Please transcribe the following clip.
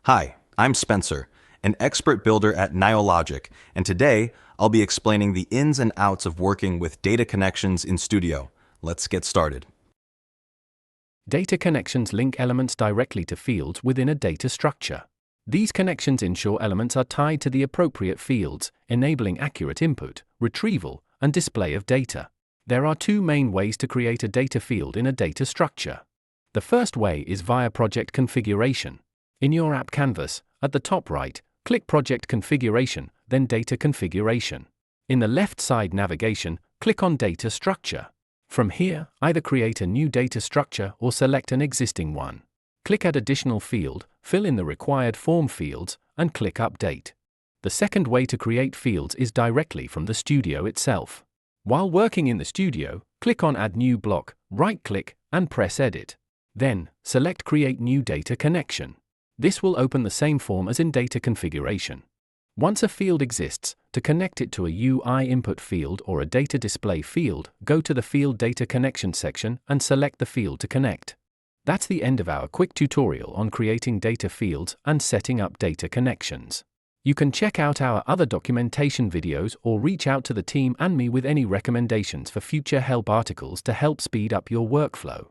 Hi, I'm Spencer, an expert builder at Niologic, and today I'll be explaining the ins and outs of working with data connections in Studio. Let's get started. Data connections link elements directly to fields within a data structure. These connections ensure elements are tied to the appropriate fields, enabling accurate input, retrieval, and display of data. There are two main ways to create a data field in a data structure. The first way is via project configuration. In your app canvas, at the top right, click Project Configuration, then Data Configuration. In the left side navigation, click on Data Structure. From here, either create a new data structure or select an existing one. Click Add Additional Field, fill in the required form fields, and click Update. The second way to create fields is directly from the Studio itself. While working in the Studio, click on Add New Block, right-click, and press Edit. Then, select Create New Data Connection. This will open the same form as in Data Configuration. Once a field exists, to connect it to a UI input field or a data display field, go to the Field Data Connection section and select the field to connect. That's the end of our quick tutorial on creating data fields and setting up data connections. You can check out our other documentation videos or reach out to the team and me with any recommendations for future help articles to help speed up your workflow.